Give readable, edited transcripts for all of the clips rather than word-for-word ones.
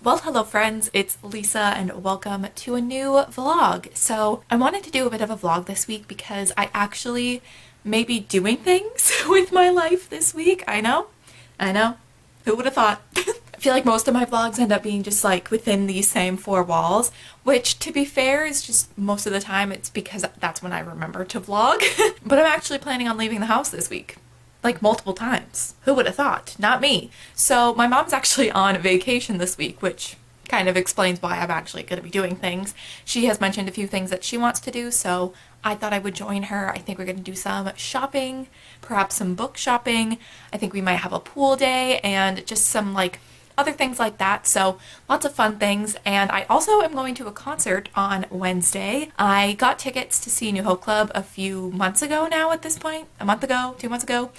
Well, hello friends, it's Lisa and welcome to a new vlog. So I wanted to do a bit of a vlog this week because I actually may be doing things with my life this week. I know. Who would have thought? I feel like most of my vlogs end up being just like within these same four walls, which to be fair is just most of the time it's because that's when I remember to vlog. But I'm actually planning on leaving the house this week. Like multiple times. Who would have thought? Not me. So my mom's actually on vacation this week, which kind of explains why I'm actually going to be doing things. She has mentioned a few things that she wants to do, so I thought I would join her. I think we're going to do some shopping, perhaps some book shopping. I think we might have a pool day and just some like other things like that. So lots of fun things. And I also am going to a concert on Wednesday. I got tickets to see New Hope Club a few months ago now at this point. A month ago, 2 months ago.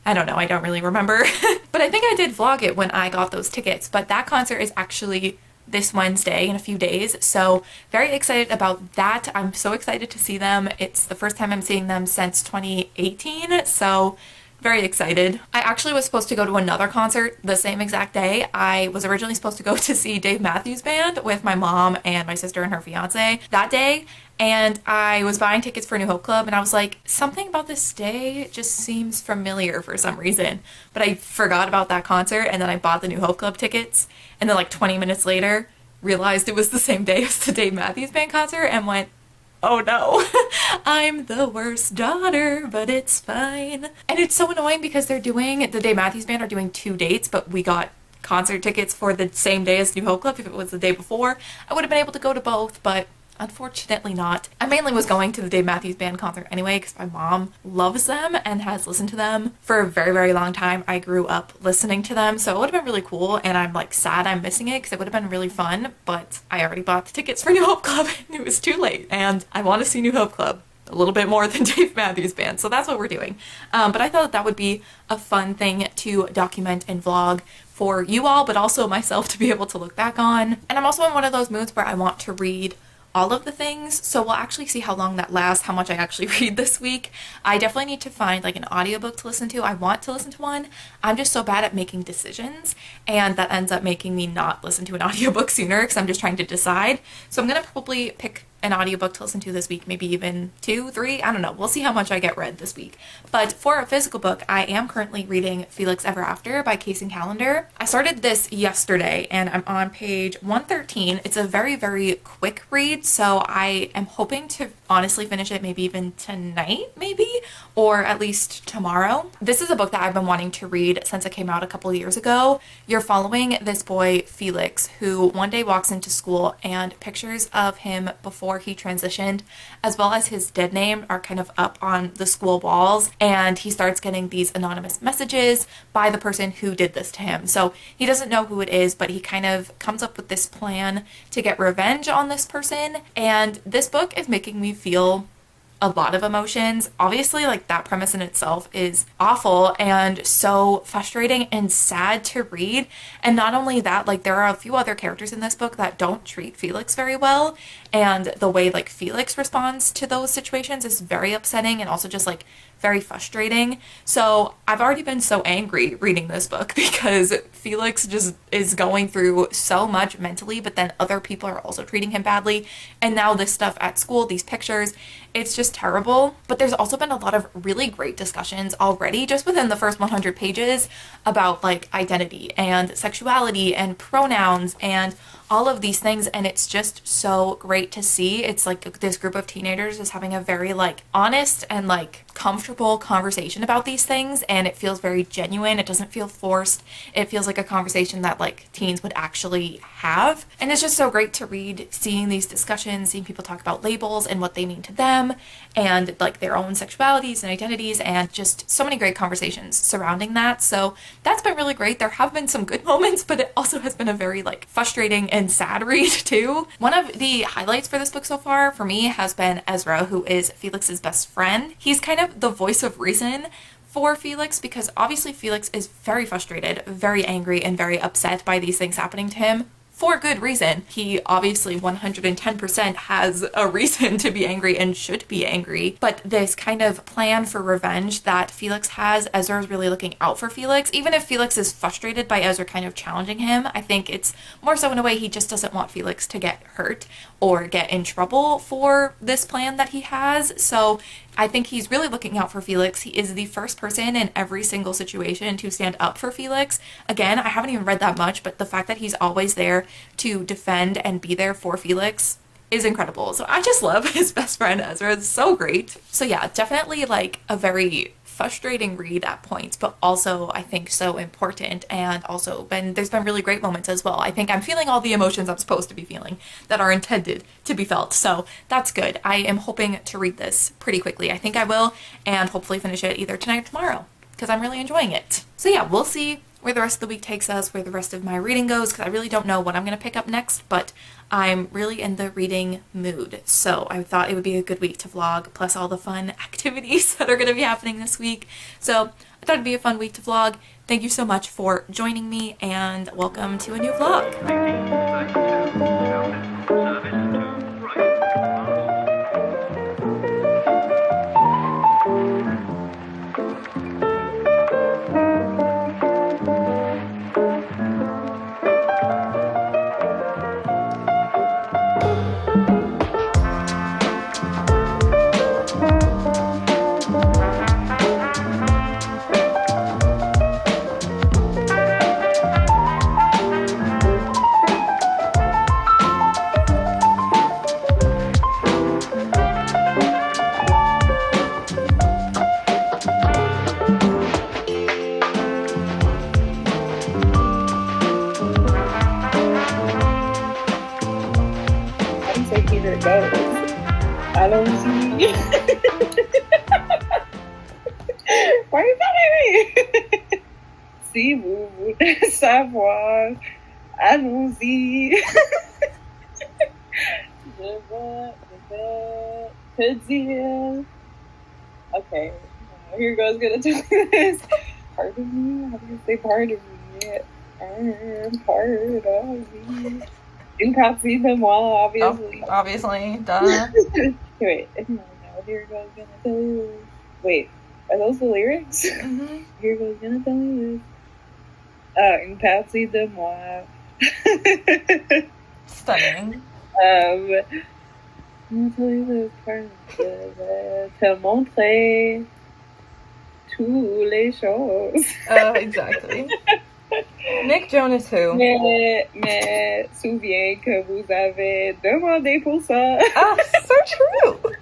I don't know. I don't really remember. But I think I did vlog it when I got those tickets. But that concert is actually this Wednesday in a few days. So very excited about that. I'm so excited to see them. It's the first time I'm seeing them since 2018. So very excited. I actually was supposed to go to another concert the same exact day. I was originally supposed to go to see Dave Matthews Band with my mom and my sister and her fiance that day. And I was buying tickets for New Hope Club and I was like, something about this day just seems familiar for some reason. But I forgot about that concert and then I bought the New Hope Club tickets. And then like 20 minutes later, realized it was the same day as the Dave Matthews Band concert and went, oh no, I'm the worst daughter, but it's fine. And it's so annoying because the Dave Matthews Band are doing 2 dates, but we got concert tickets for the same day as New Hope Club. If it was the day before, I would have been able to go to both, but unfortunately not. I mainly was going to the Dave Matthews Band concert anyway because my mom loves them and has listened to them for a very, very long time. I grew up listening to them, so it would have been really cool, and I'm like sad I'm missing it because it would have been really fun, but I already bought the tickets for New Hope Club and it was too late, and I want to see New Hope Club a little bit more than Dave Matthews Band, so that's what we're doing. But I thought that would be a fun thing to document and vlog for you all, but also myself to be able to look back on. And I'm also in one of those moods where I want to read all of the things, so we'll actually see how long that lasts, how much I actually read this week. I definitely need to find like an audiobook to listen to. I want to listen to one. I'm just so bad at making decisions, and that ends up making me not listen to an audiobook sooner because I'm just trying to decide. So I'm gonna probably pick an audiobook to listen to this week, maybe even 2, 3, I don't know. We'll see how much I get read this week. But for a physical book, I am currently reading Felix Ever After by Casey Calendar. I started this yesterday and I'm on page 113. It's a very, very quick read, so I am hoping to honestly finish it maybe even tonight, maybe, or at least tomorrow. This is a book that I've been wanting to read since it came out a couple years ago. You're following this boy, Felix, who one day walks into school and pictures of him before he transitioned, as well as his dead name, are kind of up on the school walls, and he starts getting these anonymous messages by the person who did this to him. So he doesn't know who it is, but he kind of comes up with this plan to get revenge on this person, and this book is making me feel a lot of emotions. Obviously, like that premise in itself is awful and so frustrating and sad to read. And not only that, like there are a few other characters in this book that don't treat Felix very well. And the way like Felix responds to those situations is very upsetting and also just like very frustrating. So I've already been so angry reading this book because Felix just is going through so much mentally, but then other people are also treating him badly. And now this stuff at school, these pictures, it's just terrible. But there's also been a lot of really great discussions already just within the first 100 pages about like identity and sexuality and pronouns and all of these things, and it's just so great to see. It's like this group of teenagers is having a very like honest and like comfortable conversation about these things, and it feels very genuine. It doesn't feel forced. It feels like a conversation that like teens would actually have, and it's just so great to read, seeing these discussions, seeing people talk about labels and what they mean to them and like their own sexualities and identities, and just so many great conversations surrounding that. So that's been really great. There have been some good moments, but it also has been a very like frustrating and sad read too. One of the highlights for this book so far for me has been Ezra, who is Felix's best friend. He's kind of the voice of reason for Felix because obviously Felix is very frustrated, very angry, and very upset by these things happening to him for good reason. He obviously 110% has a reason to be angry and should be angry, but this kind of plan for revenge that Felix has, Ezra is really looking out for Felix. Even if Felix is frustrated by Ezra kind of challenging him, I think it's more so in a way he just doesn't want Felix to get hurt or get in trouble for this plan that he has. So I think he's really looking out for Felix. He is the first person in every single situation to stand up for Felix. Again, I haven't even read that much, but the fact that he's always there to defend and be there for Felix is incredible. So I just love his best friend Ezra. It's so great. So yeah, definitely like a very frustrating read at points, but also I think so important, and also there's been really great moments as well. I think I'm feeling all the emotions I'm supposed to be feeling that are intended to be felt, so that's good. I am hoping to read this pretty quickly. I think I will, and hopefully finish it either tonight or tomorrow, because I'm really enjoying it. So yeah, we'll see where the rest of the week takes us, where the rest of my reading goes, because I really don't know what I'm going to pick up next, but I'm really in the reading mood. So I thought it would be a good week to vlog, plus all the fun activities that are going to be happening this week. So I thought it'd be a fun week to vlog. Thank you so much for joining me, and welcome to a new vlog. Allons-y. Why are you calling me? Si vous voulez savoir, allons-y. Je vais te dire. Okay, here goes gonna do this. Part of me, how do you say part of me? I'm part of me. Une partie de moi, obviously. Oh, obviously, duh. Wait, no, here goes gonna tell you. Wait, are those the lyrics? Mm-hmm. Here goes gonna tell you. Une partie de moi. Stunning. I'm gonna tell you this part. Je vais te montrer toutes les choses. Exactly. Nick Jonas who? Mais souviens que vous avez demandé pour ça. Ah, so true.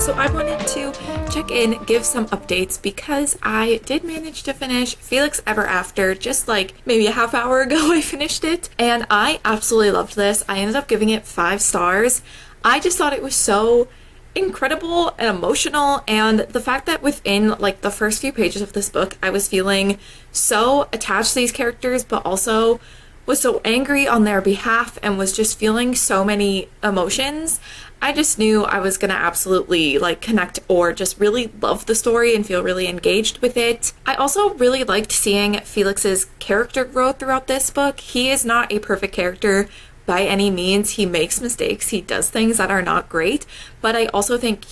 So I wanted to check in, give some updates, because I did manage to finish Felix Ever After just like maybe a half hour ago. I finished it and I absolutely loved this. I ended up giving it 5 stars. I just thought it was so incredible and emotional, and the fact that within like the first few pages of this book I was feeling so attached to these characters, but also was so angry on their behalf and was just feeling so many emotions. I just knew I was gonna absolutely like connect or just really love the story and feel really engaged with it. I also really liked seeing Felix's character growth throughout this book. He is not a perfect character by any means. He makes mistakes, he does things that are not great, but I also think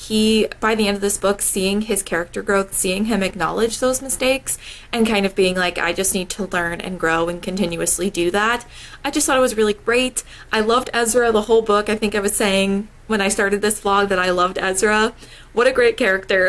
by the end of this book, seeing his character growth, seeing him acknowledge those mistakes and kind of being like, I just need to learn and grow and continuously do that, I just thought it was really great. I loved Ezra the whole book. I think I was saying when I started this vlog that I loved Ezra What a great character.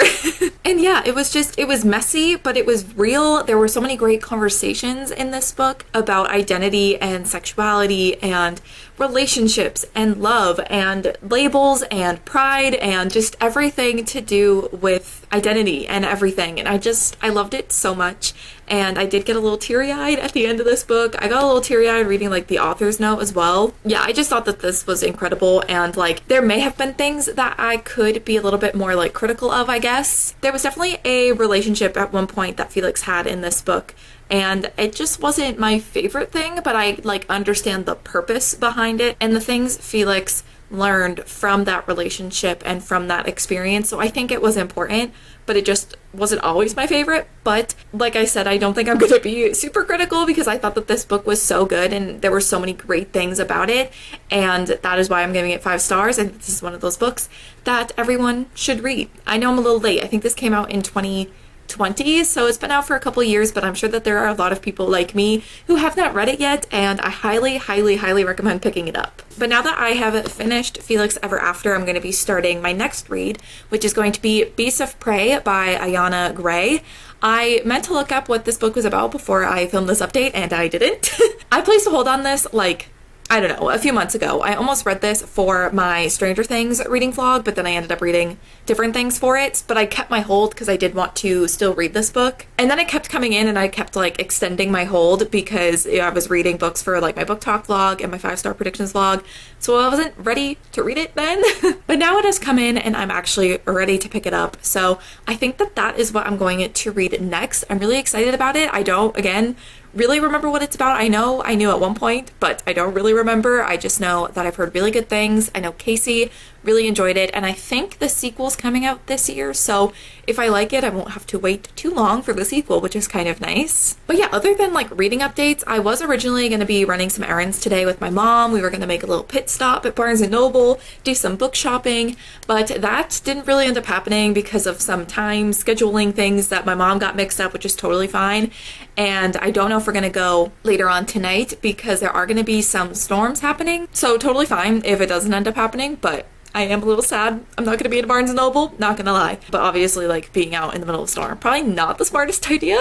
And yeah, it was messy, but it was real. There were so many great conversations in this book about identity and sexuality and relationships and love and labels and pride and just everything to do with identity and everything. And I loved it so much. And I did get a little teary-eyed at the end of this book. I got a little teary-eyed reading like the author's note as well. Yeah, I just thought that this was incredible, and like there may have been things that I could be a little bit more like critical of, I guess. There was definitely a relationship at one point that Felix had in this book, and it just wasn't my favorite thing, but I like understand the purpose behind it and the things Felix learned from that relationship and from that experience. So I think it was important, but it just wasn't always my favorite. But like I said, I don't think I'm going to be super critical because I thought that this book was so good and there were so many great things about it. And that is why I'm giving it 5 stars. And this is one of those books that everyone should read. I know I'm a little late. I think this came out in 2020, so it's been out for a couple of years, but I'm sure that there are a lot of people like me who have not read it yet, and I highly, highly, highly recommend picking it up. But now that I have finished Felix Ever After, I'm going to be starting my next read, which is going to be Beasts of Prey by Ayanna Gray. I meant to look up what this book was about before I filmed this update, and I didn't. I placed a hold on this, like, I don't know, a few months ago. I almost read this for my Stranger Things reading vlog, but then I ended up reading different things for it. But I kept my hold because I did want to still read this book. And then it kept coming in and I kept like extending my hold because I was reading books for like my book talk vlog and my 5-star predictions vlog. So I wasn't ready to read it then. But now it has come in and I'm actually ready to pick it up. So I think that that is what I'm going to read next. I'm really excited about it. I don't, again, really remember what it's about. I know I knew at one point, but I don't really remember. I just know that I've heard really good things. I know Casey really enjoyed it, and I think the sequel's coming out this year, so if I like it, I won't have to wait too long for the sequel, which is kind of nice. But yeah, other than like reading updates, I was originally going to be running some errands today with my mom. We were going to make a little pit stop at Barnes & Noble, do some book shopping, but that didn't really end up happening because of some time scheduling things that my mom got mixed up, which is totally fine. And I don't know if we're going to go later on tonight because there are going to be some storms happening, so totally fine if it doesn't end up happening, but I am a little sad. I'm not going to be at Barnes & Noble, not going to lie. But obviously, like, being out in the middle of a storm, probably not the smartest idea.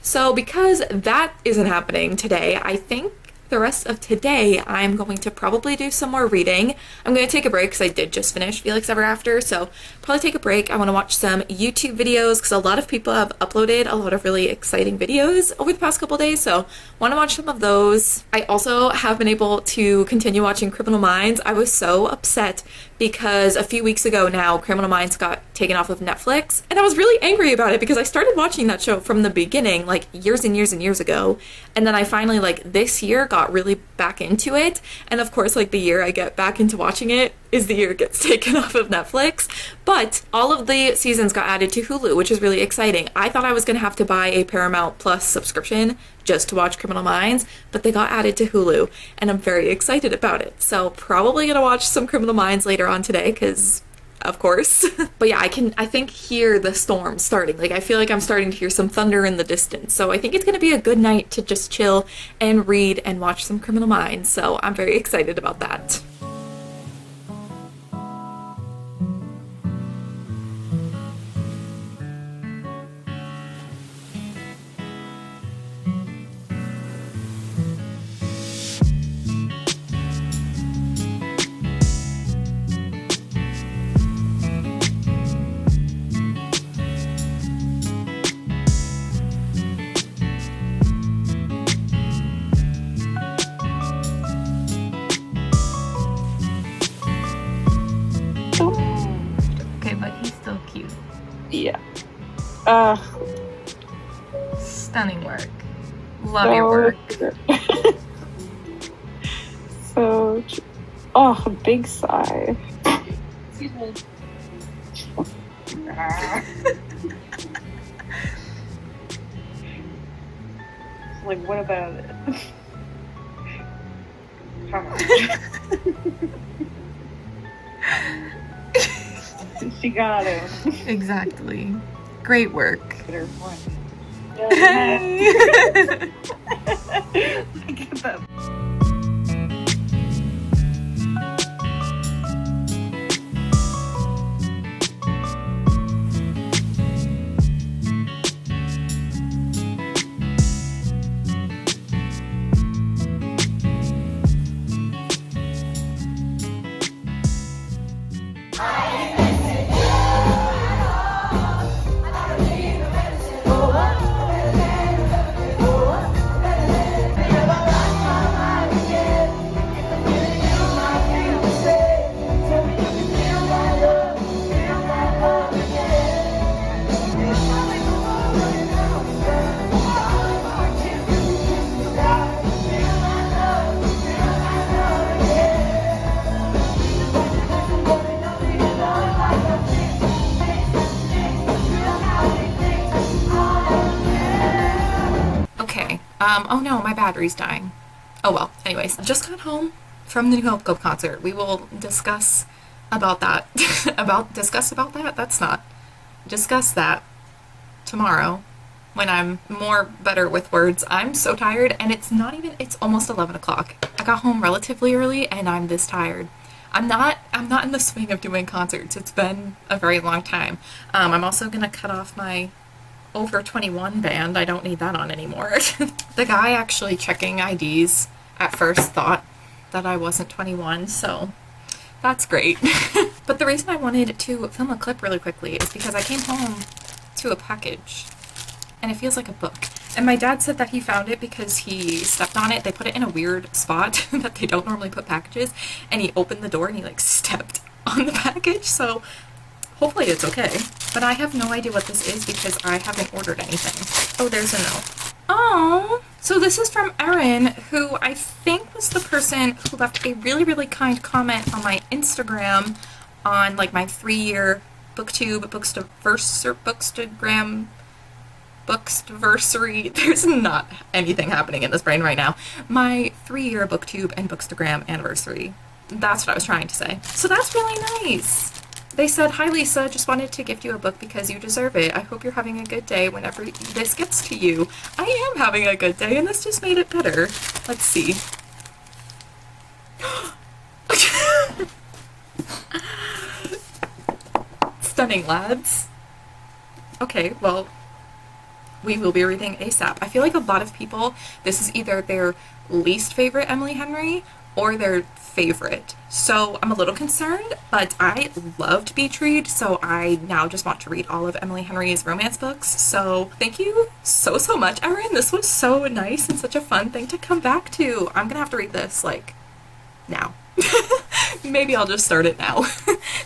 So because that isn't happening today, I think the rest of today, I'm going to probably do some more reading. I'm going to take a break because I did just finish Felix Ever After, so probably take a break. I want to watch some YouTube videos because a lot of people have uploaded a lot of really exciting videos over the past couple days, so want to watch some of those. I also have been able to continue watching Criminal Minds. I was so upset because a few weeks ago now, Criminal Minds got taken off of Netflix, and I was really angry about it because I started watching that show from the beginning, like years and years and years ago, and then I finally, like, this year got really back into it, and of course, like, the year I get back into watching it is the year it gets taken off of Netflix. But all of the seasons got added to Hulu, which is really exciting. I thought I was gonna have to buy a Paramount Plus subscription just to watch Criminal Minds, but they got added to Hulu, and I'm very excited about it. So probably gonna watch some Criminal Minds later on today, because of course. But yeah, I think hear the storm starting. Like, I feel like I'm starting to hear some thunder in the distance. So I think it's gonna be a good night to just chill and read and watch some Criminal Minds. So I'm very excited about that. Okay, but he's still cute. Yeah. Stunning work. Love your work. So, oh, big sigh. Excuse me. Like, what about it? How much? She got him. Exactly. Great work. Hey. Look at that. Okay, oh no, my battery's dying. Oh well, anyways, just got home from the New Hope Club concert. We will discuss about that. Discuss that tomorrow when I'm more better with words. I'm so tired, and it's almost 11 o'clock. I got home relatively early, and I'm this tired. I'm not in the swing of doing concerts. It's been a very long time. I'm also gonna cut off my over 21 band. I don't need that on anymore. The guy actually checking IDs at first thought that I wasn't 21, so that's great. But the reason I wanted to film a clip really quickly is because I came home to a package, and it feels like a book. And my dad said that he found it because he stepped on it. They put it in a weird spot that they don't normally put packages, and he opened the door and he like stepped on the package, so hopefully it's okay. But I have no idea what this is because I haven't ordered anything. Oh, there's a note. Oh, so this is from Erin, who I think was the person who left a really, really kind comment on my Instagram on like my 3-year booktube, bookstaversary. There's not anything happening in this brain right now. My 3-year booktube and bookstagram anniversary. That's what I was trying to say. So that's really nice. They said, "Hi Lisa, just wanted to gift you a book because you deserve it. I hope you're having a good day whenever this gets to you." I am having a good day, and this just made it better. Let's see. Stunning, lads. Okay, well, we will be reading ASAP. I feel like a lot of people, this is either their least favorite Emily Henry or their favorite. So I'm a little concerned, but I loved Beach Read, so I now just want to read all of Emily Henry's romance books. So thank you so much, Erin. This was so nice and such a fun thing to come back to. I'm gonna have to read this like now. Maybe I'll just start it now.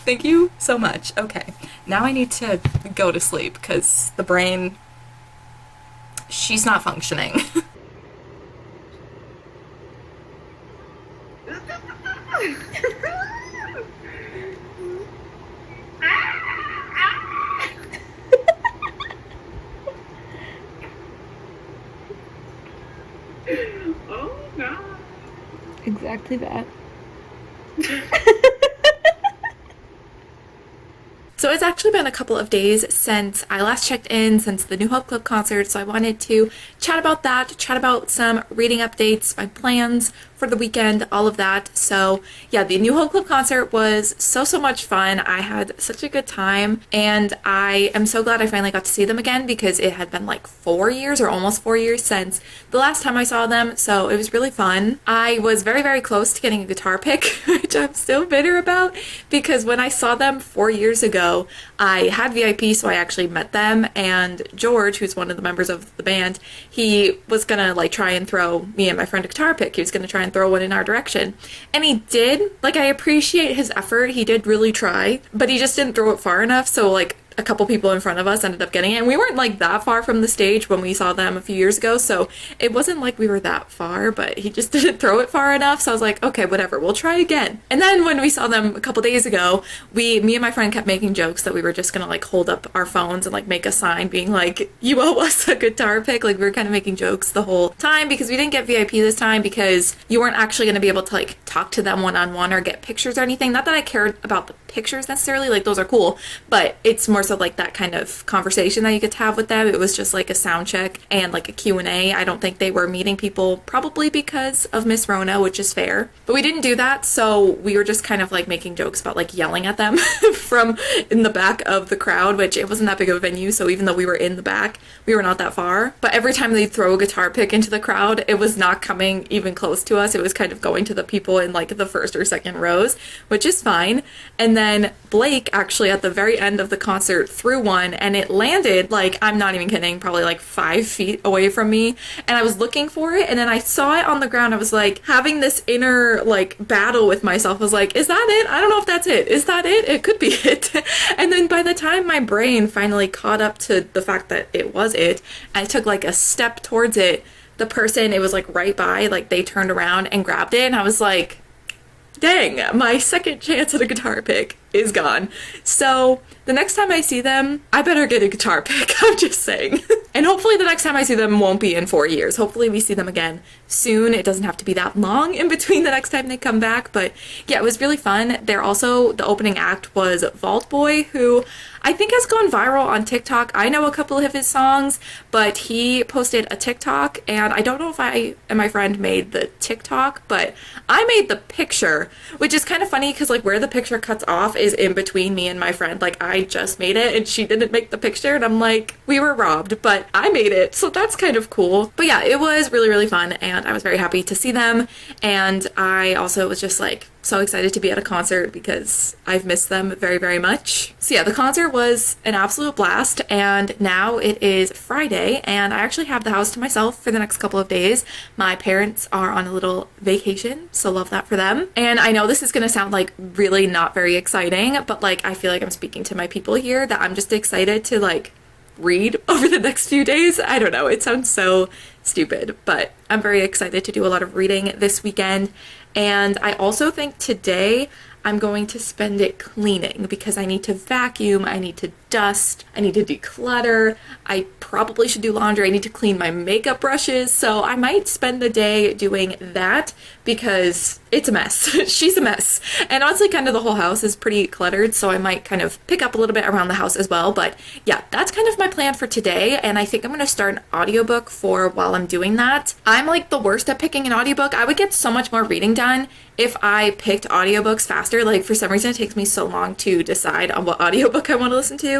Thank you so much. Okay, now I need to go to sleep because the brain, she's not functioning. Oh God. Exactly that. So it's actually been a couple of days since I last checked in, since the New Hope Club concert, so I wanted to chat about that, chat about some reading updates, my plans for the weekend, all of that. So yeah, the New Hope Club concert was so much fun. I had such a good time, and I am so glad I finally got to see them again because it had been like 4 years or almost 4 years since the last time I saw them, so it was really fun. I was very close to getting a guitar pick, which I'm still bitter about because when I saw them 4 years ago, I had VIP, so I actually met them, and George, who's one of the members of the band, he was gonna like try and throw me and my friend a guitar pick. He was gonna try and throw one in our direction, and he did. Like, I appreciate his effort. He did really try, but he just didn't throw it far enough, so like a couple people in front of us ended up getting it, and we weren't like that far from the stage when we saw them a few years ago, so it wasn't like we were that far, but he just didn't throw it far enough, so I was like, okay, whatever, we'll try again. And then when we saw them a couple days ago, me and my friend kept making jokes that we were just gonna like hold up our phones and like make a sign being like, "You owe us a guitar pick." Like, we were kind of making jokes the whole time because we didn't get VIP this time because you weren't actually gonna be able to like talk to them one-on-one or get pictures or anything. Not that I cared about the pictures necessarily, like those are cool, but it's more so like that kind of conversation that you get to have with them. It was just like a sound check and like a Q&A. I don't think they were meeting people, probably because of Miss Rona, which is fair, but we didn't do that, so we were just kind of like making jokes about like yelling at them from in the back of the crowd, which it wasn't that big of a venue, so even though we were in the back, we were not that far, but every time they'd throw a guitar pick into the crowd, it was not coming even close to us. It was kind of going to the people in like the first or second rows, which is fine. And And then Blake actually at the very end of the concert threw one, and it landed, like, I'm not even kidding, probably like 5 feet away from me. And I was looking for it, and then I saw it on the ground. I was like having this inner like battle with myself. I was like, is that it? I don't know if that's it. Is that it? It could be it. And then by the time my brain finally caught up to the fact that it was it, I took like a step towards it. The person, it was like right by, like they turned around and grabbed it, and I was like, dang, my second chance at a guitar pick is gone. So the next time I see them, I better get a guitar pick. I'm just saying. And hopefully the next time I see them won't be in 4 years. Hopefully we see them again soon. It doesn't have to be that long in between the next time they come back. But yeah, it was really fun. They're also, the opening act was Vault Boy, who I think has gone viral on TikTok. I know a couple of his songs, but he posted a TikTok, and I don't know if I and my friend made the TikTok, but I made the picture, which is kind of funny because like where the picture cuts off is in between me and my friend. Like I just made it and she didn't make the picture, and I'm like, we were robbed, but I made it, so that's kind of cool. But yeah, it was really, really fun, and I was very happy to see them, and I also was just like so excited to be at a concert because I've missed them very, very much. So yeah, the concert was an absolute blast, and now it is Friday, and I actually have the house to myself for the next couple of days. My parents are on a little vacation, so love that for them. And I know this is gonna sound like really not very exciting, but like I feel like I'm speaking to my people here, that I'm just excited to like read over the next few days. I don't know, it sounds so stupid, but I'm very excited to do a lot of reading this weekend. And I also think today I'm going to spend it cleaning because I need to vacuum, I need to dust, I need to declutter, I probably should do laundry, I need to clean my makeup brushes, so I might spend the day doing that because it's a mess. She's a mess. And honestly, kind of the whole house is pretty cluttered, so I might kind of pick up a little bit around the house as well. But yeah, that's kind of my plan for today, and I think I'm going to start an audiobook for while I'm doing that. I'm like the worst at picking an audiobook. I would get so much more reading done if I picked audiobooks faster. Like for some reason it takes me so long to decide on what audiobook I want to listen to.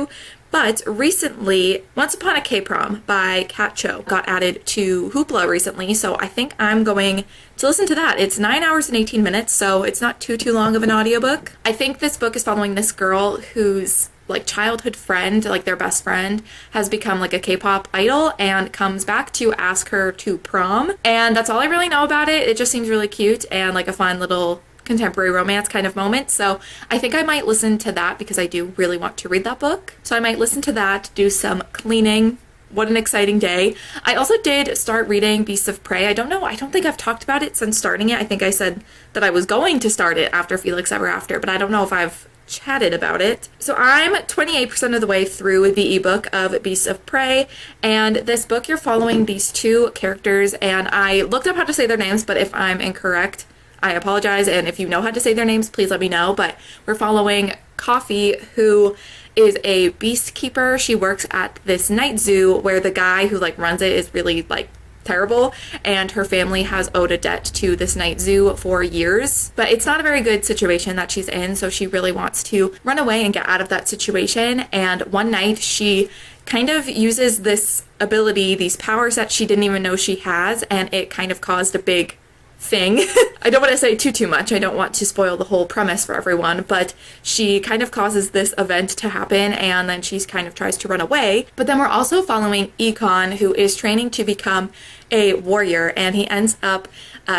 But recently, Once Upon a K-Prom by Kat Cho got added to Hoopla recently, so I think I'm going to listen to that. It's 9 hours and 18 minutes, so it's not too long of an audiobook. I think this book is following this girl whose like childhood friend, like their best friend, has become like a K-pop idol and comes back to ask her to prom. And that's all I really know about it. It just seems really cute and like a fun little contemporary romance kind of moment. So I think I might listen to that because I do really want to read that book. So I might listen to that, do some cleaning. What an exciting day. I also did start reading Beasts of Prey. I don't think I've talked about it since starting it. I think I said that I was going to start it after Felix Ever After, but I don't know if I've chatted about it. So I'm 28% of the way through the ebook of Beasts of Prey, and this book you're following these two characters, and I looked up how to say their names, but if I'm incorrect, I apologize, and if you know how to say their names, please let me know. But we're following Coffee, who is a beast keeper. She works at this night zoo where the guy who like runs it is really like terrible, and her family has owed a debt to this night zoo for years. But it's not a very good situation that she's in, so she really wants to run away and get out of that situation. And one night she kind of uses this ability, these powers that she didn't even know she has, and it kind of caused a big thing. I don't want to say too much. I don't want to spoil the whole premise for everyone, but she kind of causes this event to happen, and then she kind of tries to run away. But then we're also following Econ, who is training to become a warrior, and he ends up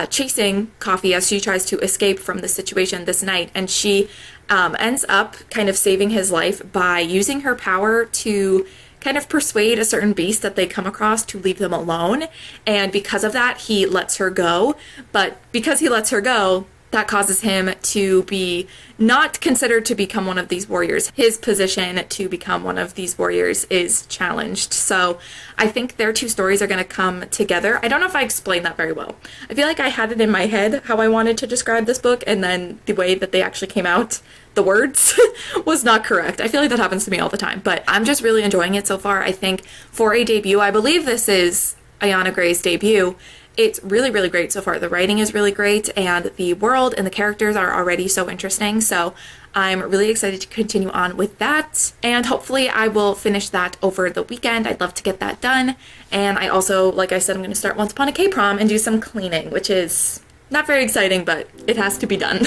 chasing Coffee as she tries to escape from the situation this night, and she ends up kind of saving his life by using her power to kind of persuade a certain beast that they come across to leave them alone. And because of that, he lets her go. But because he lets her go, that causes him to be not considered to become one of these warriors. His position to become one of these warriors is challenged. So I think their two stories are going to come together. I don't know if I explained that very well. I feel like I had it in my head how I wanted to describe this book, and then the way that they actually came out, the words, was not correct. I feel like that happens to me all the time, but I'm just really enjoying it so far. I think for a debut, I believe this is Ayanna Gray's debut, it's really, really great so far. The writing is really great, and the world and the characters are already so interesting. So I'm really excited to continue on with that, and hopefully I will finish that over the weekend. I'd love to get that done. And I also, like I said, I'm going to start Once Upon a K-Prom and do some cleaning, which is not very exciting, but it has to be done.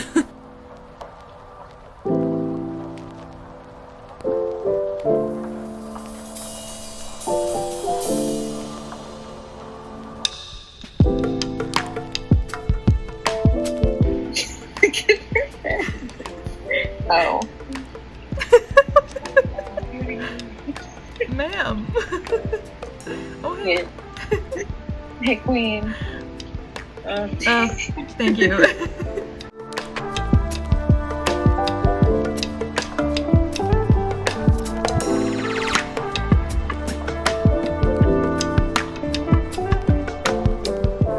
Oh. Ma'am. Oh, Yeah. Hey, Queen. Thank you.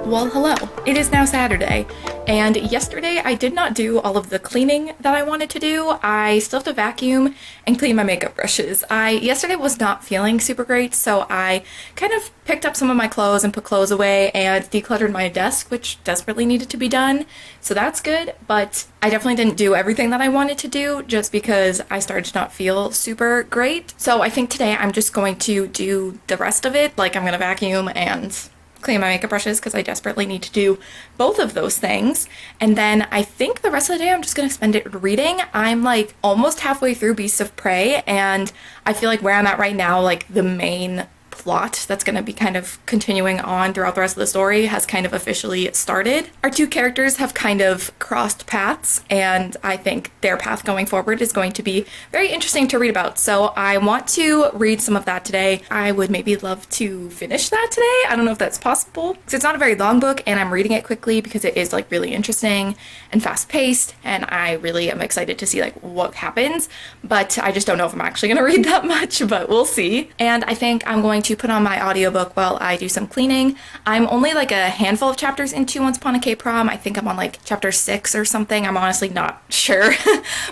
Well, hello. It is now Saturday, and yesterday I did not do all of the cleaning that I wanted to do. I still have to vacuum and clean my makeup brushes. Yesterday was not feeling super great, so I kind of picked up some of my clothes and put clothes away and decluttered my desk, which desperately needed to be done. So that's good, but I definitely didn't do everything that I wanted to do just because I started to not feel super great. So I think today I'm just going to do the rest of it. Like, I'm gonna vacuum and clean my makeup brushes because I desperately need to do both of those things. And then I think the rest of the day I'm just going to spend it reading. I'm like almost halfway through Beasts of Prey, and I feel like where I'm at right now, like the main plot that's going to be kind of continuing on throughout the rest of the story has kind of officially started. Our two characters have kind of crossed paths, and I think their path going forward is going to be very interesting to read about. So I want to read some of that today. I would maybe love to finish that today. I don't know if that's possible because it's not a very long book, and I'm reading it quickly because it is like really interesting and fast paced, and I really am excited to see like what happens, but I just don't know if I'm actually going to read that much, but we'll see. And I think I'm going to put on my audiobook while I do some cleaning. I'm only like a handful of chapters into Once Upon a K-Prom. I think I'm on like chapter 6 or something. I'm honestly not sure.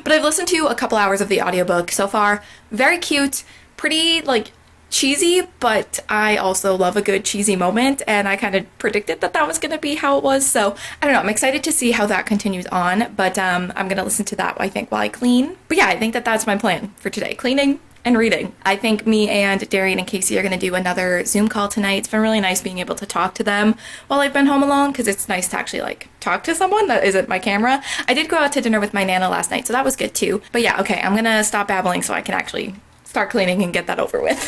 But I've listened to a couple hours of the audiobook so far. Very cute, pretty like cheesy, but I also love a good cheesy moment, and I kind of predicted that that was going to be how it was. So I don't know, I'm excited to see how that continues on, but I'm going to listen to that, I think, while I clean. But yeah, I think that that's my plan for today. Cleaning and reading. I think me and Darian and Casey are going to do another Zoom call tonight. It's been really nice being able to talk to them while I've been home alone, because it's nice to actually like talk to someone that isn't my camera. I did go out to dinner with my Nana last night, so that was good too. But yeah, okay, I'm going to stop babbling so I can actually start cleaning and get that over with.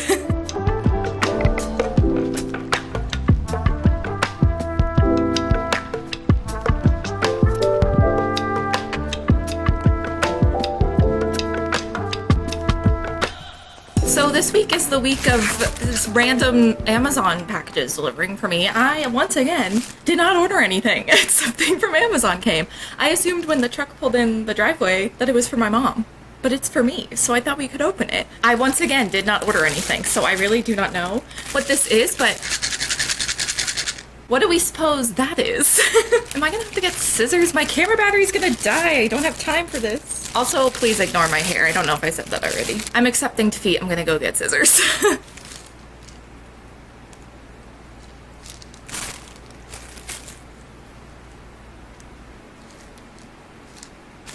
So this week is the week of this random Amazon packages delivering for me. I, once again, did not order anything. Something from Amazon came. I assumed when the truck pulled in the driveway that it was for my mom, but it's for me, so I thought we could open it. I, once again, did not order anything, so I really do not know what this is, but what do we suppose that is? Am I gonna have to get scissors? My camera battery's gonna die. I don't have time for this. Also, please ignore my hair. I don't know if I said that already. I'm accepting defeat. I'm gonna go get scissors.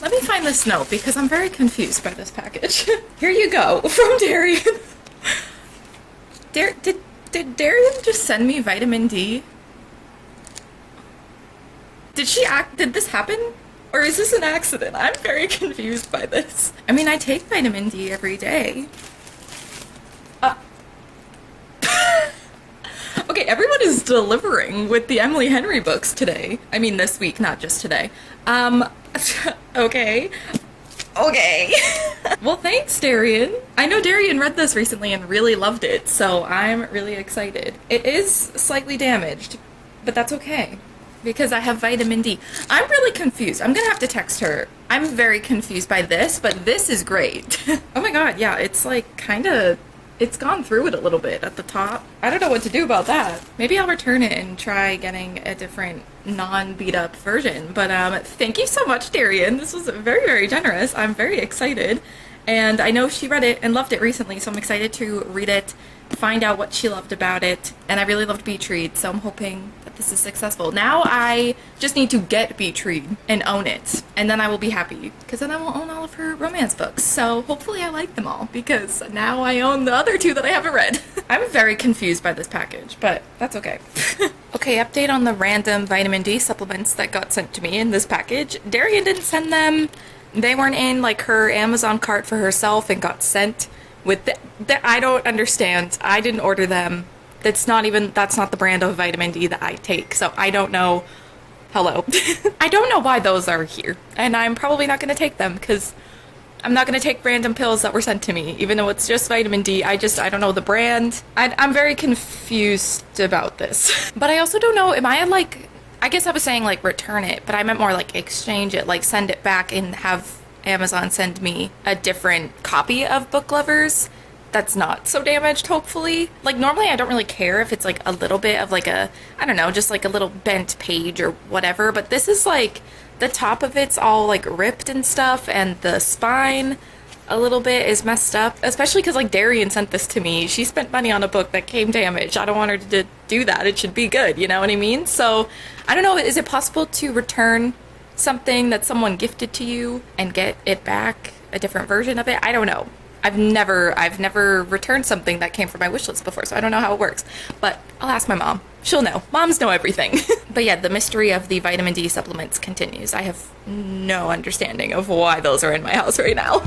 Let me find this note because I'm very confused by this package. Here you go, from Darian. Did Darian just send me vitamin D? Did this happen? Or is this an accident? I'm very confused by this. I mean, I take vitamin D every day. Okay, everyone is delivering with the Emily Henry books today. I mean, this week, not just today. Okay. Okay. Well, thanks, Darian. I know Darian read this recently and really loved it, so I'm really excited. It is slightly damaged, but that's okay, because I have vitamin D. I'm really confused. I'm gonna have to text her. I'm very confused by this, but this is great. Oh my god, yeah, it's like kinda, it's gone through it a little bit at the top. I don't know what to do about that. Maybe I'll return it and try getting a different non-beat up version. But thank you so much, Darian. This was very, very generous. I'm very excited. And I know she read it and loved it recently, so I'm excited to read it, find out what she loved about it. And I really loved Beach Read, so I'm hoping that this is successful. Now I just need to get Beach Read and own it, and then I will be happy, because then I will own all of her romance books. So hopefully I like them all, because now I own the other two that I haven't read. I'm very confused by this package, but that's okay. Okay, update on the random vitamin D supplements that got sent to me in this package. Darian didn't send them. They weren't in like her Amazon cart for herself and got sent with the I don't understand. I didn't order them. That's not the brand of vitamin D that I take, so I don't know. Hello. I don't know why those are here, and I'm probably not going to take them because I'm not going to take random pills that were sent to me, even though it's just vitamin D. I don't know the brand. I'm very confused about this. But I also don't know, am I like, I guess I was saying like return it, but I meant more like exchange it, like send it back and have Amazon send me a different copy of Book Lovers that's not so damaged, hopefully. Like normally I don't really care if it's like a little bit of like a, I don't know, just like a little bent page or whatever, but this is like the top of it's all like ripped and stuff, and the spine a little bit is messed up, especially because like Darian sent this to me. She spent money on a book that came damaged. I don't want her to do that. It should be good, you know what I mean? So I don't know, is it possible to return something that someone gifted to you and get it back, a different version of it? I don't know. I've never returned something that came from my wish list before, so I don't know how it works. But I'll ask my mom. She'll know. Moms know everything. But yeah, the mystery of the vitamin D supplements continues. I have no understanding of why those are in my house right now.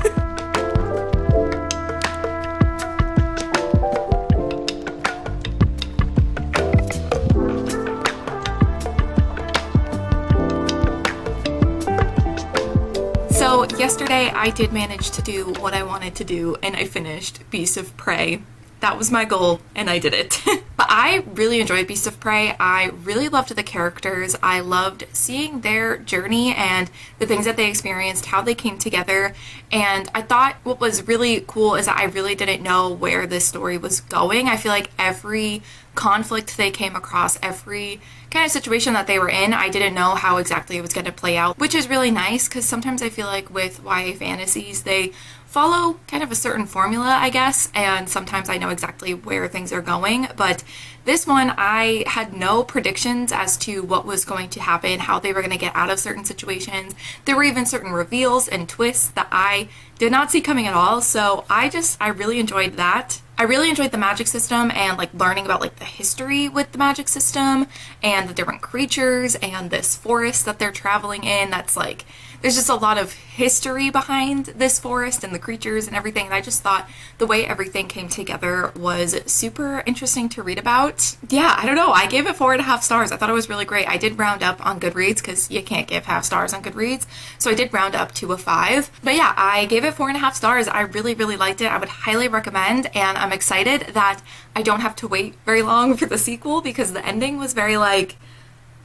So yesterday I did manage to do what I wanted to do, and I finished Beasts of Prey. That was my goal, and I did it. But I really enjoyed Beasts of Prey. I really loved the characters. I loved seeing their journey and the things that they experienced, how they came together. And I thought what was really cool is that I really didn't know where this story was going. I feel like every conflict they came across, every kind of situation that they were in, I didn't know how exactly it was going to play out, which is really nice because sometimes I feel like with YA fantasies, they follow kind of a certain formula, I guess, and sometimes I know exactly where things are going, but this one I had no predictions as to what was going to happen, how they were going to get out of certain situations. There were even certain reveals and twists that I did not see coming at all, so I really enjoyed that. I really enjoyed the magic system and like learning about like the history with the magic system and the different creatures and this forest that they're traveling in. That's like, there's just a lot of history behind this forest and the creatures and everything. And I just thought the way everything came together was super interesting to read about. Yeah, I don't know. I gave it 4.5 stars. I thought it was really great. I did round up on Goodreads because you can't give half stars on Goodreads. So I did round up to a 5. But yeah, I gave it 4.5 stars. I really, really liked it. I would highly recommend. And I'm excited that I don't have to wait very long for the sequel because the ending was very like,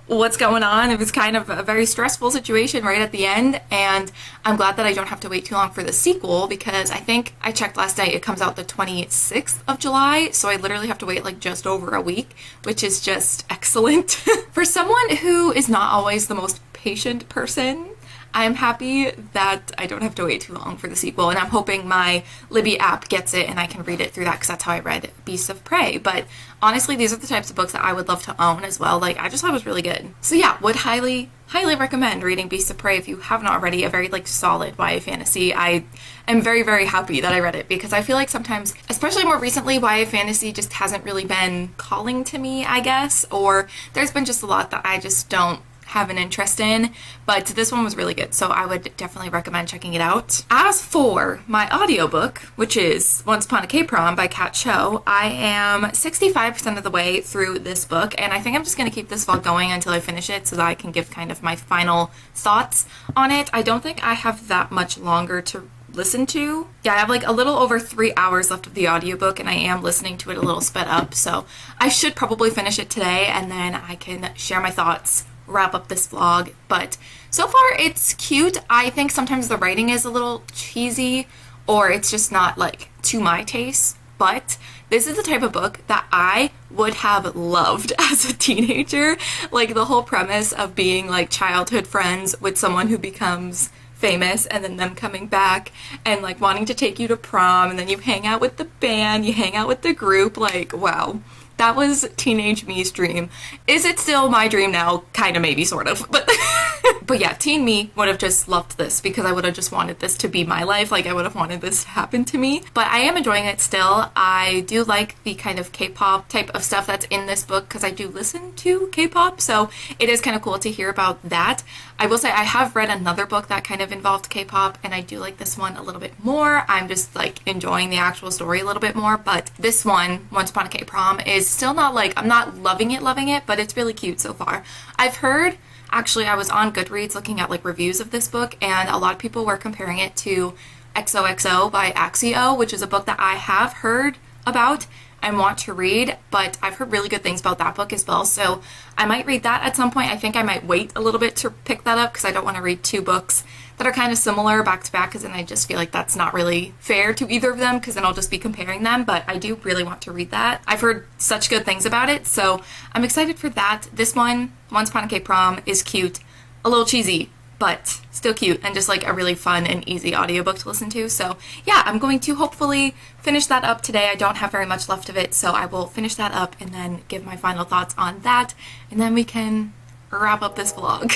what's going on? It was kind of a very stressful situation right at the end, and I'm glad that I don't have to wait too long for the sequel because I think I checked last night, it comes out the 26th of July, so I literally have to wait like just over a week, which is just excellent. For someone who is not always the most patient person, I'm happy that I don't have to wait too long for the sequel, and I'm hoping my Libby app gets it and I can read it through that because that's how I read Beasts of Prey. But honestly, these are the types of books that I would love to own as well. Like, I just thought it was really good. So yeah, would highly recommend reading Beasts of Prey if you haven't already. A very like solid YA fantasy. I am very, very happy that I read it because I feel like sometimes, especially more recently, YA fantasy just hasn't really been calling to me, I guess, or there's been just a lot that I just don't have an interest in, but this one was really good, so I would definitely recommend checking it out. As for my audiobook, which is Once Upon a K-Prom by Kat Cho, I am 65% of the way through this book, and I think I'm just going to keep this vlog going until I finish it so that I can give kind of my final thoughts on it. I don't think I have that much longer to listen to. Yeah, I have like a little over 3 hours left of the audiobook and I am listening to it a little sped up, so I should probably finish it today and then I can share my thoughts, wrap up this vlog. But so far it's cute. I think sometimes the writing is a little cheesy or it's just not like to my taste, but this is the type of book that I would have loved as a teenager. Like the whole premise of being like childhood friends with someone who becomes famous and then them coming back and like wanting to take you to prom and then you hang out with the band, you hang out with the group, like wow. That was teenage me's dream. Is it still my dream now? Kind of, maybe, sort of. But yeah, teen me would have just loved this because I would have just wanted this to be my life. Like, I would have wanted this to happen to me. But I am enjoying it still. I do like the kind of K-pop type of stuff that's in this book because I do listen to K-pop. So it is kind of cool to hear about that. I will say I have read another book that kind of involved K-pop and I do like this one a little bit more. I'm just like enjoying the actual story a little bit more. But this one, Once Upon a K-Prom, is still not like, I'm not loving it, but it's really cute so far. I've heard, actually I was on Goodreads looking at like reviews of this book and a lot of people were comparing it to XOXO by Axio, which is a book that I have heard about and want to read, but I've heard really good things about that book as well, so I might read that at some point. I think I might wait a little bit to pick that up because I don't want to read two books that are kind of similar back to back, because then I just feel like that's not really fair to either of them, because then I'll just be comparing them. But I do really want to read that. I've heard such good things about it, so I'm excited for that. This one, Once Upon a K-Prom, is cute, a little cheesy, but still cute, and just like a really fun and easy audiobook to listen to. So yeah, I'm going to hopefully finish that up today. I don't have very much left of it, so I will finish that up and then give my final thoughts on that, and then we can wrap up this vlog.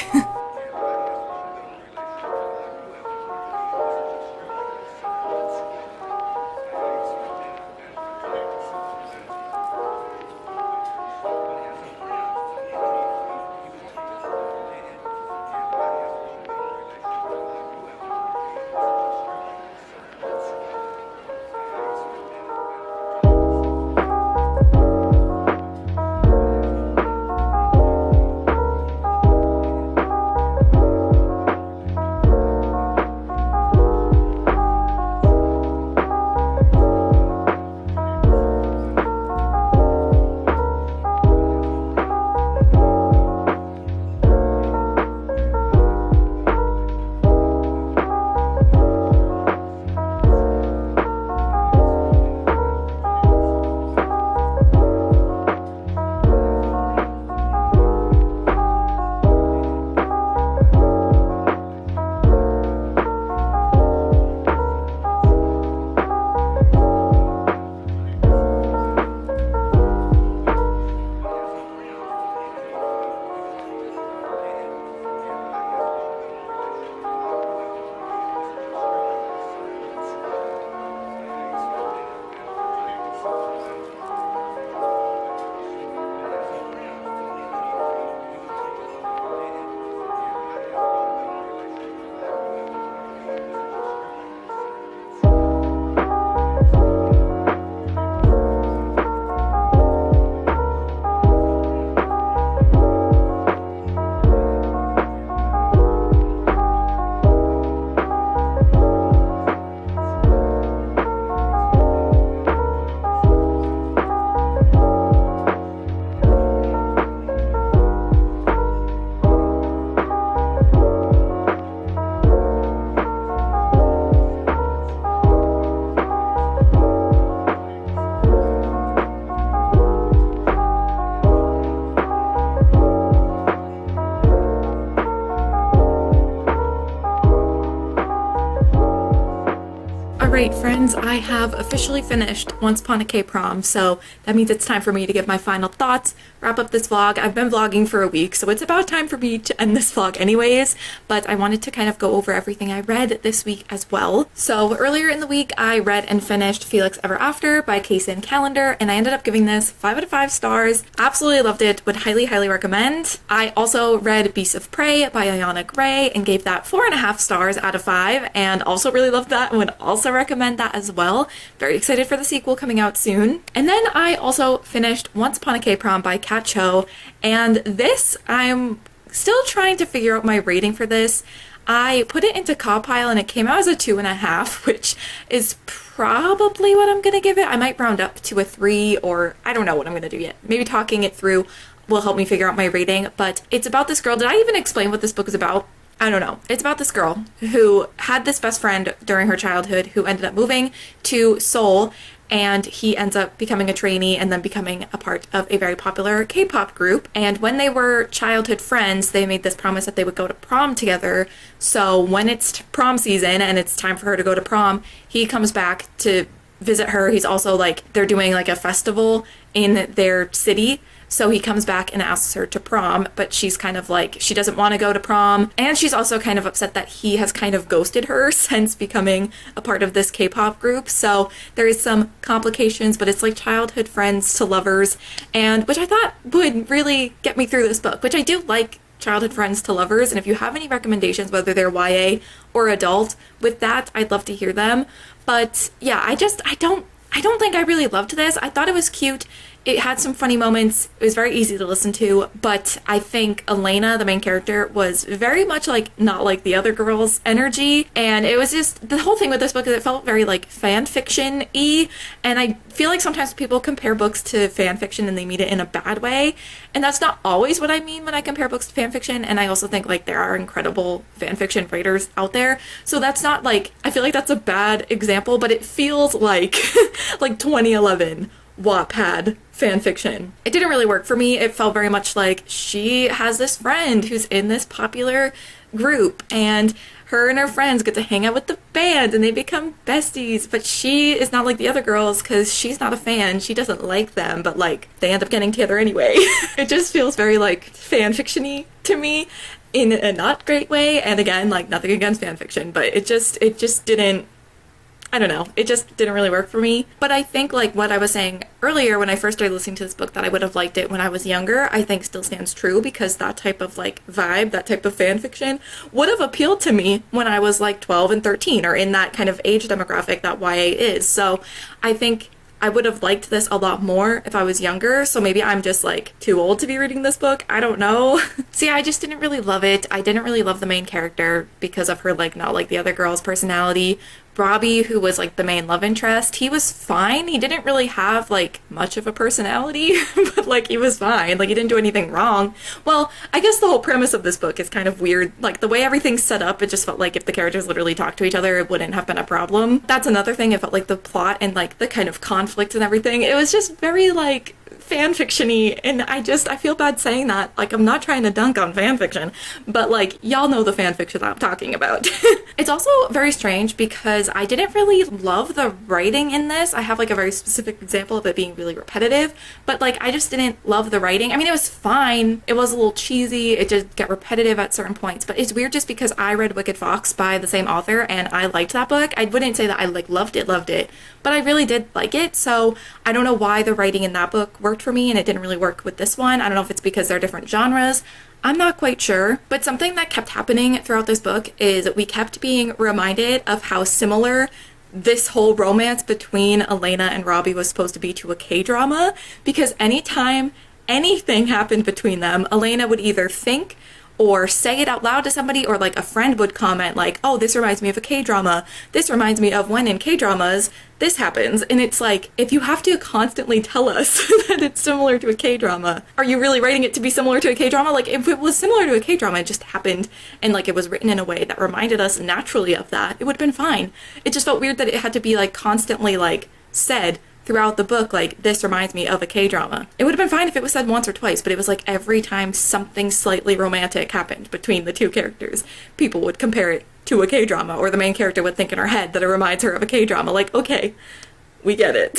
Alright friends, I have officially finished Once Upon a K-Prom, so that means it's time for me to give my final thoughts, wrap up this vlog. I've been vlogging for a week, so it's about time for me to end this vlog anyways, but I wanted to kind of go over everything I read this week as well. So earlier in the week, I read and finished Felix Ever After by Kaysen Callender, and I ended up giving this 5 out of 5 stars. Absolutely loved it, would highly recommend. I also read Beasts of Prey by Ayanna Gray and gave that 4.5 stars out of 5, and also really loved that and would also recommend that as well. Very excited for the sequel coming out soon. And then I also finished Once Upon a K-Prom by Kat Cho, and this, I'm still trying to figure out my rating for this. I put it into Compile and it came out as a 2.5, which is probably what I'm gonna give it. I might round up to a 3, or I don't know what I'm gonna do yet. Maybe talking it through will help me figure out my rating, but it's about this girl. Did I even explain what this book is about? I don't know. It's about this girl who had this best friend during her childhood who ended up moving to Seoul, and he ends up becoming a trainee and then becoming a part of a very popular K-pop group. And when they were childhood friends, they made this promise that they would go to prom together. So when it's prom season and it's time for her to go to prom, he comes back to visit her. He's also like, they're doing like a festival in their city. So he comes back and asks her to prom, but she's kind of like, she doesn't want to go to prom. And she's also kind of upset that he has kind of ghosted her since becoming a part of this K-pop group. So there is some complications, but it's like childhood friends to lovers, and which I thought would really get me through this book, which I do like childhood friends to lovers. And if you have any recommendations, whether they're YA or adult with that, I'd love to hear them. But yeah, I don't think I really loved this. I thought it was cute It had some funny moments. It was very easy to listen to, but I think Ayanna, the main character, was very much like not like the other girls' energy, and it was just the whole thing with this book is it felt very like fan fiction-y, and I feel like sometimes people compare books to fan fiction and they mean it in a bad way, and that's not always what I mean when I compare books to fan fiction. And I also think like there are incredible fan fiction writers out there, so that's not like, I feel like that's a bad example, but it feels like like 2011 Wattpad fan fiction. It didn't really work for me. It felt very much like she has this friend who's in this popular group, and her and her friends get to hang out with the band and they become besties, but she is not like the other girls because she's not a fan. She doesn't like them, but like they end up getting together anyway. It just feels very like fan fiction-y to me in a not great way. And again, like nothing against fan fiction, but it just didn't, I don't know, it just didn't really work for me. But I think like what I was saying earlier when I first started listening to this book, that I would have liked it when I was younger, I think still stands true, because that type of like vibe, that type of fan fiction would have appealed to me when I was like 12 and 13, or in that kind of age demographic that YA is. So I think I would have liked this a lot more if I was younger, so maybe I'm just like too old to be reading this book. I don't know. See, I just didn't really love it. I didn't really love the main character because of her like not like the other girl's personality. Robbie, who was like the main love interest, he was fine. He didn't really have like much of a personality, but like he was fine. Like he didn't do anything wrong. Well, I guess the whole premise of this book is kind of weird. Like the way everything's set up, it just felt like if the characters literally talked to each other, it wouldn't have been a problem. That's another thing. It felt like the plot and like the kind of conflict and everything, it was just very like fan fiction-y, and I feel bad saying that. Like, I'm not trying to dunk on fan fiction, but like, y'all know the fan fiction I'm talking about. It's also very strange because I didn't really love the writing in this. I have like a very specific example of it being really repetitive, but like, I just didn't love the writing. I mean, it was fine. It was a little cheesy. It did get repetitive at certain points, but it's weird just because I read Wicked Fox by the same author and I liked that book. I wouldn't say that I like loved it, but I really did like it. So I don't know why the writing in that book worked for me and it didn't really work with this one. I don't know if it's because they're different genres. I'm not quite sure. But something that kept happening throughout this book is we kept being reminded of how similar this whole romance between Ayanna and Robbie was supposed to be to a K-drama, because anytime anything happened between them, Ayanna would either think or say it out loud to somebody, or like a friend would comment like, oh, this reminds me of a K-drama. This reminds me of when in K-dramas this happens. And it's like, if you have to constantly tell us that it's similar to a K-drama, are you really writing it to be similar to a K-drama? Like, if it was similar to a K-drama, it just happened and like it was written in a way that reminded us naturally of that, it would have been fine. It just felt weird that it had to be like constantly like said throughout the book, like, this reminds me of a K-drama. It would have been fine if it was said once or twice, but it was like every time something slightly romantic happened between the two characters, people would compare it to a K-drama, or the main character would think in her head that it reminds her of a K-drama. Like, okay, we get it.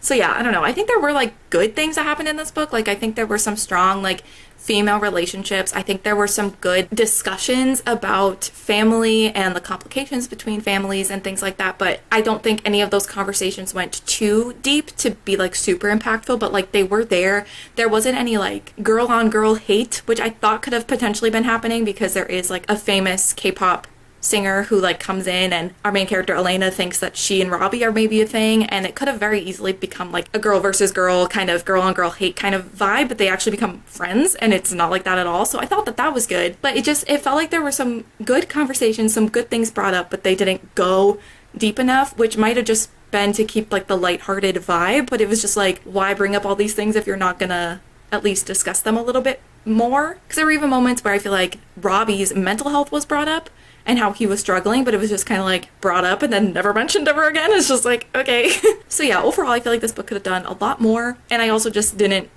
So yeah, I don't know. I think there were like good things that happened in this book. Like, I think there were some strong like female relationships. I think there were some good discussions about family and the complications between families and things like that, but I don't think any of those conversations went too deep to be like super impactful, but like they were there. There wasn't any like girl on girl hate, which I thought could have potentially been happening because there is like a famous K-pop singer who like comes in, and our main character Ayanna thinks that she and Robbie are maybe a thing, and it could have very easily become like a girl versus girl kind of girl on girl hate kind of vibe, but they actually become friends and it's not like that at all. So I thought that was good, but it felt like there were some good conversations, some good things brought up, but they didn't go deep enough, which might have just been to keep like the lighthearted vibe, but it was just like, why bring up all these things if you're not gonna at least discuss them a little bit more? Because there were even moments where I feel like Robbie's mental health was brought up and how he was struggling, but it was just kind of like brought up and then never mentioned ever again. It's just like, okay. So yeah, overall, I feel like this book could have done a lot more, and I also just didn't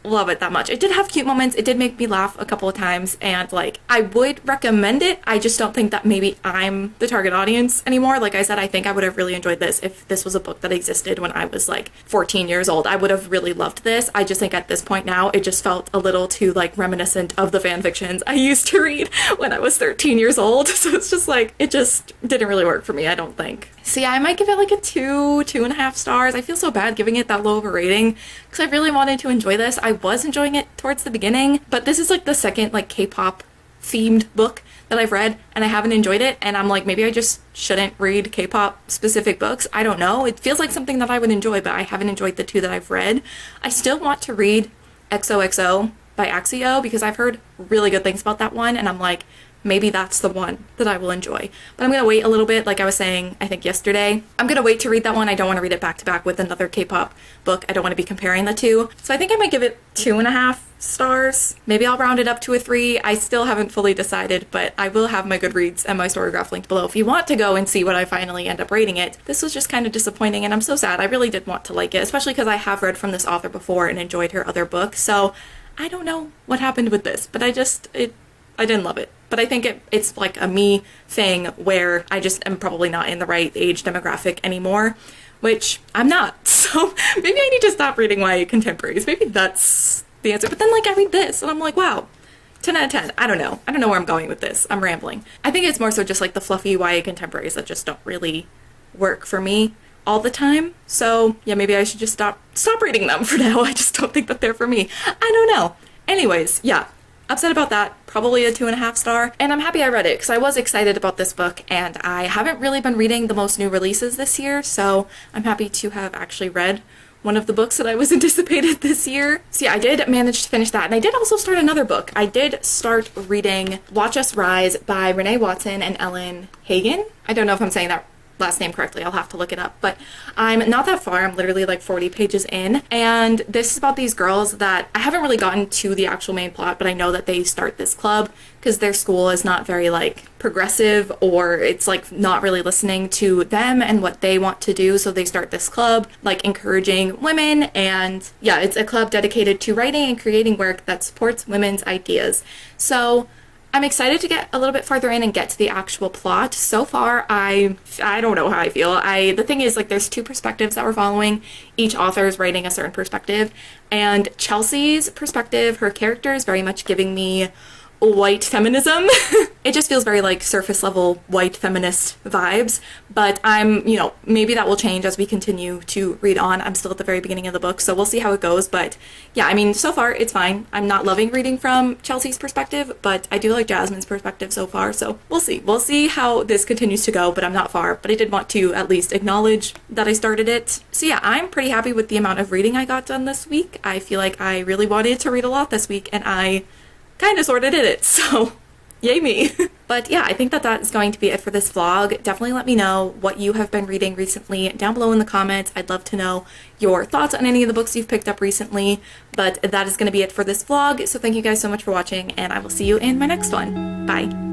love it that much. It did have cute moments. It did make me laugh a couple of times, and like, I would recommend it. I just don't think that maybe I'm the target audience anymore. Like I said, I think I would have really enjoyed this if this was a book that existed when I was like 14 years old. I would have really loved this. I just think at this point now, it just felt a little too like reminiscent of the fan fictions I used to read when I was 13 years old. So it's just like, it just didn't really work for me, I don't think. So yeah, I might give it like a 2.5 stars. I feel so bad giving it that low of a rating because I really wanted to enjoy this. I was enjoying it towards the beginning, but this is like the second like K-pop themed book that I've read and I haven't enjoyed it, and I'm like, maybe I just shouldn't read K-pop specific books. I don't know. It feels like something that I would enjoy, but I haven't enjoyed the two that I've read. I still want to read XOXO by Axio because I've heard really good things about that one, and I'm like, maybe that's the one that I will enjoy. But I'm going to wait a little bit, like I was saying, I think yesterday. I'm going to wait to read that one. I don't want to read it back to back with another K-pop book. I don't want to be comparing the two. So I think I might give it 2.5 stars. Maybe I'll round it up to a 3. I still haven't fully decided, but I will have my Goodreads and my Storygraph linked below if you want to go and see what I finally end up rating it. This was just kind of disappointing, and I'm so sad. I really did want to like it, especially because I have read from this author before and enjoyed her other books. So I don't know what happened with this, but I didn't love it. But I think it's like a me thing where I just am probably not in the right age demographic anymore, which I'm not. So maybe I need to stop reading YA contemporaries. Maybe that's the answer. But then like I read this and I'm like, wow, 10 out of 10. I don't know where I'm going with this. I'm rambling. I think it's more so just like the fluffy YA contemporaries that just don't really work for me all the time. So yeah, maybe I should just stop reading them for now. I just don't think that they're for me. I don't know. Anyways, yeah. Upset about that, probably a 2.5 star, and I'm happy I read it because I was excited about this book, and I haven't really been reading the most new releases this year, so I'm happy to have actually read one of the books that I was anticipated this year. So yeah, I did manage to finish that, and I did also start another book. I did start reading Watch Us Rise by Renee Watson and Ellen Hagan. I don't know if I'm saying that last name correctly. I'll have to look it up, but I'm not that far. I'm literally like 40 pages in, and this is about these girls that I haven't really gotten to the actual main plot, but I know that they start this club because their school is not very like progressive, or it's like not really listening to them and what they want to do, so they start this club like encouraging women, and yeah, it's a club dedicated to writing and creating work that supports women's ideas. So I'm excited to get a little bit farther in and get to the actual plot. So far, I don't know how I feel. The thing is, like, there's two perspectives that we're following. Each author is writing a certain perspective, and Chelsea's perspective, her character is very much giving me white feminism. It just feels very like surface level white feminist vibes, but maybe that will change as we continue to read on. I'm still at the very beginning of the book, so we'll see how it goes. But yeah, I mean, so far it's fine. I'm not loving reading from Chelsea's perspective, but I do like Jasmine's perspective so far, so we'll see how this continues to go. But I'm not far, but I did want to at least acknowledge that I started it. So yeah, I'm pretty happy with the amount of reading I got done this week. I feel like I really wanted to read a lot this week, and I kind of sort of did it, so yay me. But yeah, I think that is going to be it for this vlog. Definitely let me know what you have been reading recently down below in the comments. I'd love to know your thoughts on any of the books you've picked up recently. But that is going to be it for this vlog, so thank you guys so much for watching, and I will see you in my next one. Bye.